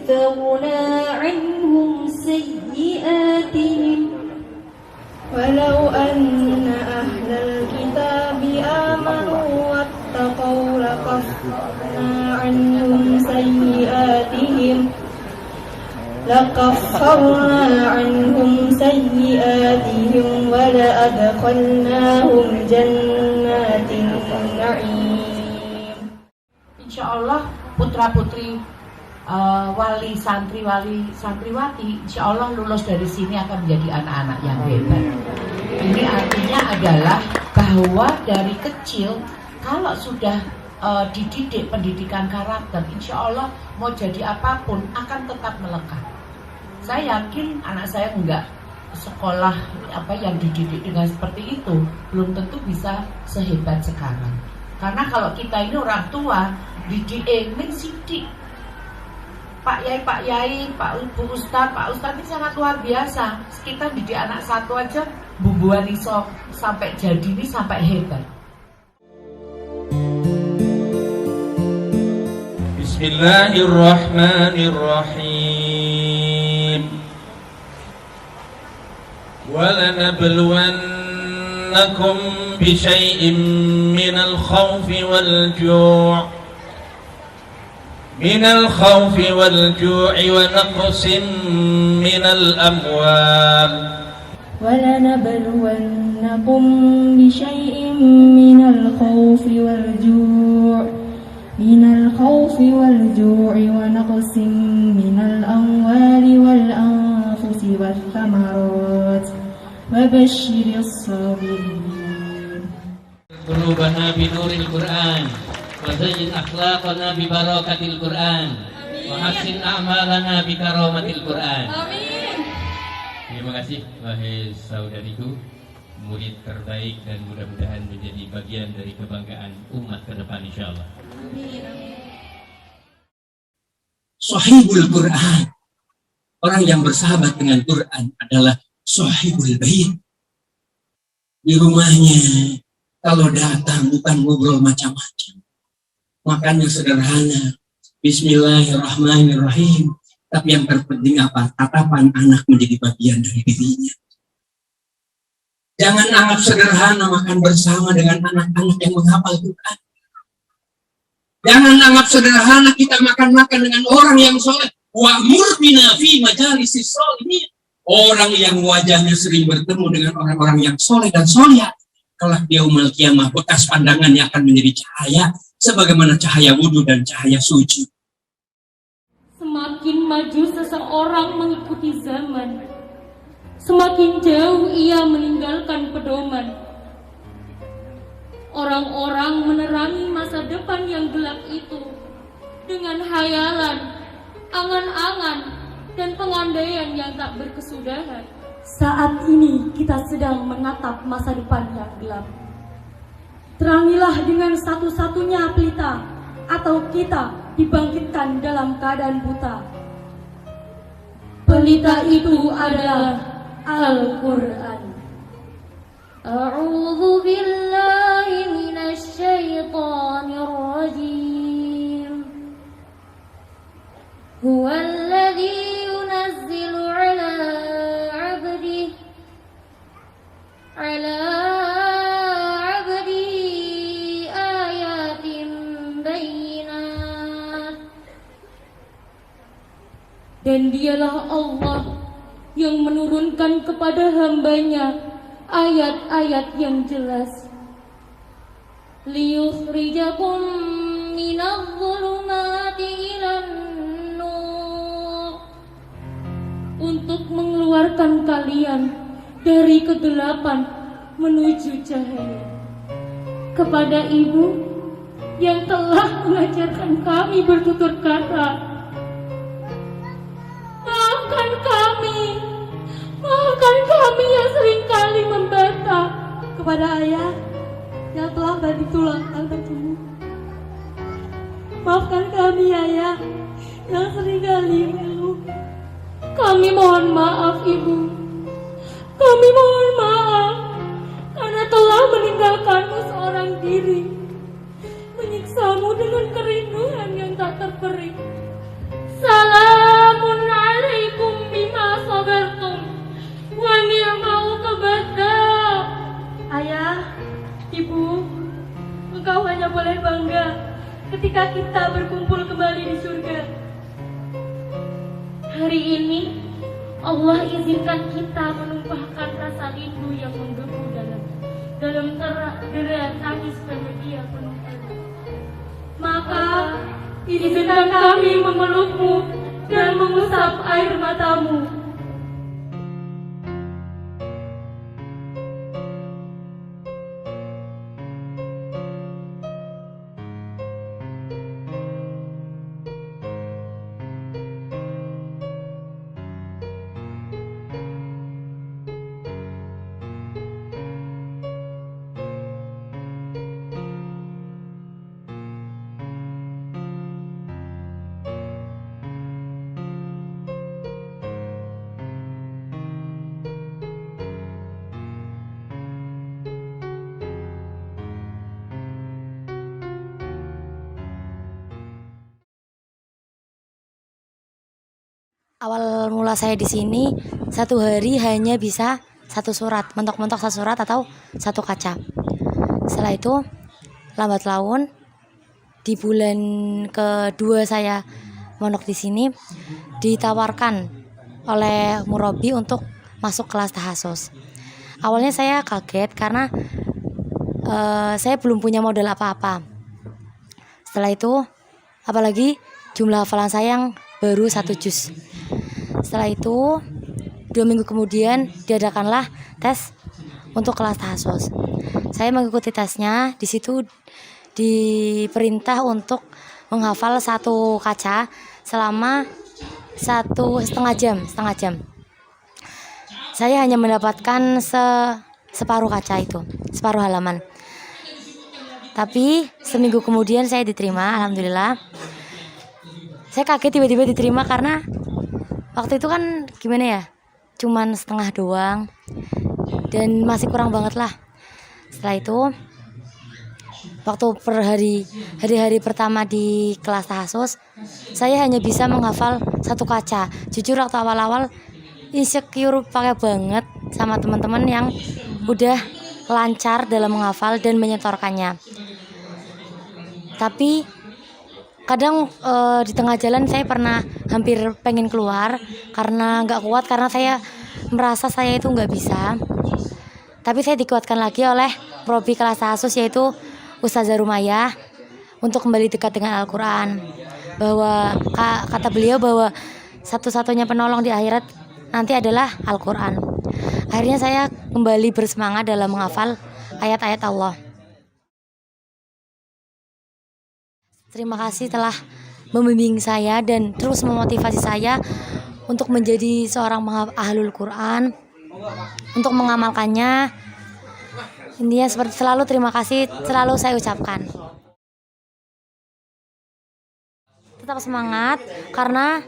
كفرنا عنهم سيئاتهم ولو أن أهل الكتاب آمنوا واتقوا لكفرنا عنهم سيئاتهم ولأدخلناهم جنات النعيم. Insyaallah putra-putri wali santriwati insyaallah lulus dari sini akan menjadi anak-anak yang hebat. Ini artinya adalah bahwa dari kecil kalau sudah dididik pendidikan karakter, insyaallah mau jadi apapun akan tetap melekat. Saya yakin anak saya enggak sekolah yang dididik dengan seperti itu belum tentu bisa sehebat sekarang. Karena kalau kita ini orang tua dididik sidik Pak Yai, Pak Ustadz ini sangat luar biasa. Kita didik anak satu aja bumbuan iso sampai jadi ini sampai hebat. Bismillahirrahmanirrahim. وَلَنَبْلُوَنَّكُمْ بِشَيْءٍ مِّنَ الْخَوْفِ وَالْجُوعِ وَنَقْصٍ مِّنَ الْأَمْوَالِ ولنبلونكم بشيء من الخوف والجوع ونقص من الأموال والأنفس والثمرات وبشر الصابرين. قلوبنا بنور القرآن وزين أخلاقنا ببركة القرآن وحسن أعمالنا بكرامة القرآن. Terima kasih wahai saudariku, murid terbaik, dan mudah-mudahan menjadi bagian dari kebanggaan umat ke depan insyaallah. Sahibul Quran, orang yang bersahabat dengan Quran adalah sahibul bait. Di rumahnya kalau datang bukan ngobrol macam-macam, makannya sederhana, Bismillahirrahmanirrahim. Tapi yang terpenting apa? Tatapan anak menjadi bagian dari dirinya. Jangan anggap sederhana makan bersama dengan anak-anak yang menghafal Quran. Jangan anggap sederhana kita makan-makan dengan orang yang soleh. Wa'mur bina fi majalisis sholihin. Orang yang wajahnya sering bertemu dengan orang-orang yang soleh dan soleh, kelak yaumul qiyamah bekas pandangannya akan menjadi cahaya, sebagaimana cahaya wudhu dan cahaya suci. Semakin maju seseorang mengikuti zaman, semakin jauh ia meninggalkan pedoman. Orang-orang menerangi masa depan yang gelap itu dengan hayalan, angan-angan, dan pengandaian yang tak berkesudahan. Saat ini kita sedang menatap masa depan yang gelap. Terangilah dengan satu-satunya pelita, atau kita dibangkitkan dalam keadaan buta. Pelita itu adalah Al-Quran. A'udzu billahi minasy syaithanir rajim. Huwallazi yunazzilu ala 'abdihi ayatin bayyinat. Dan dialah Allah yang menurunkan kepada hambanya ayat-ayat yang jelas. Liyukhrijakum minadh-dhulumati ilan nur. Untuk mengeluarkan kalian dari kegelapan menuju cahaya. Kepada ibu yang telah mengajarkan kami bertutur kata, maafkan kami yang seringkali membantah. Kepada ayah yang telah banting tulang angkatmu, maafkan kami ayah yang seringkali mengeluh. Kami mohon maaf ibu, kami mohon maaf karena telah meninggalkanmu seorang diri, menyiksamu dengan kerinduan yang tak terperi. Salam ketika kita berkumpul kembali di surga. Hari ini Allah izinkan kita menumpahkan rasa rindu yang menggebu dalam derai tangis bahagia penuh arti. Maka izinkan kami memelukmu dan mengusap air matamu. Awal mula saya di sini, satu hari hanya bisa satu surat, mentok-mentok satu surat atau satu kaca. Setelah itu, lambat laun, di bulan kedua saya mondok di sini, ditawarkan oleh murabi untuk masuk kelas tahasus. Awalnya saya kaget karena saya belum punya modal apa-apa. Setelah itu, apalagi jumlah hafalan saya yang baru 1 juz. Setelah itu 2 minggu kemudian diadakanlah tes untuk kelas tahasus. Saya mengikuti tesnya. Di situ diperintah untuk menghafal satu kaca selama 1,5 jam. Saya hanya mendapatkan separuh kaca itu, separuh halaman. Tapi seminggu kemudian saya diterima, alhamdulillah. Saya kaget tiba-tiba diterima karena waktu itu kan gimana ya, cuman setengah doang dan masih kurang banget lah. Setelah itu waktu hari-hari pertama di kelas tahasus, saya hanya bisa menghafal satu kaca. Jujur waktu awal-awal insecure pakai banget sama teman-teman yang udah lancar dalam menghafal dan menyetorkannya. Tapi kadang di tengah jalan saya pernah hampir pengen keluar karena nggak kuat, karena saya merasa saya itu nggak bisa. Tapi saya dikuatkan lagi oleh probi kelas tahasus, yaitu Ustazah Rumayah, untuk kembali dekat dengan Al-Quran. Bahwa kata beliau bahwa satu-satunya penolong di akhirat nanti adalah Al-Quran. Akhirnya saya kembali bersemangat dalam menghafal ayat-ayat Allah. Terima kasih telah membimbing saya dan terus memotivasi saya untuk menjadi seorang ahlul Quran, untuk mengamalkannya. Intinya seperti selalu, terima kasih selalu saya ucapkan. Tetap semangat karena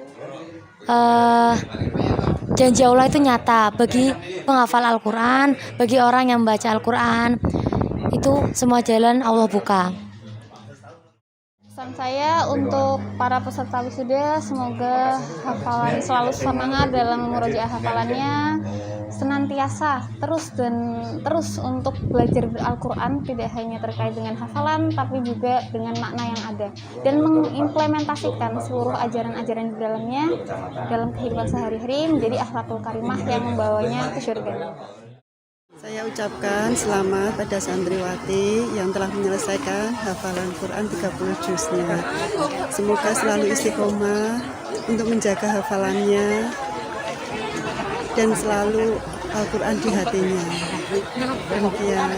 janji Allah itu nyata bagi penghafal Al-Quran, bagi orang yang membaca Al-Quran. Itu semua jalan Allah buka. Pesan saya untuk para peserta wisuda, semoga hafalan selalu semangat dalam murojaah hafalannya, senantiasa terus untuk belajar Al-Quran, tidak hanya terkait dengan hafalan tapi juga dengan makna yang ada, dan mengimplementasikan seluruh ajaran-ajaran di dalamnya dalam kehidupan sehari-hari menjadi akhlakul karimah yang membawanya ke surga. Saya ucapkan selamat pada santriwati yang telah menyelesaikan hafalan Quran 30 juznya. Semoga selalu istiqomah untuk menjaga hafalannya dan selalu Al-Quran di hatinya. Demikian.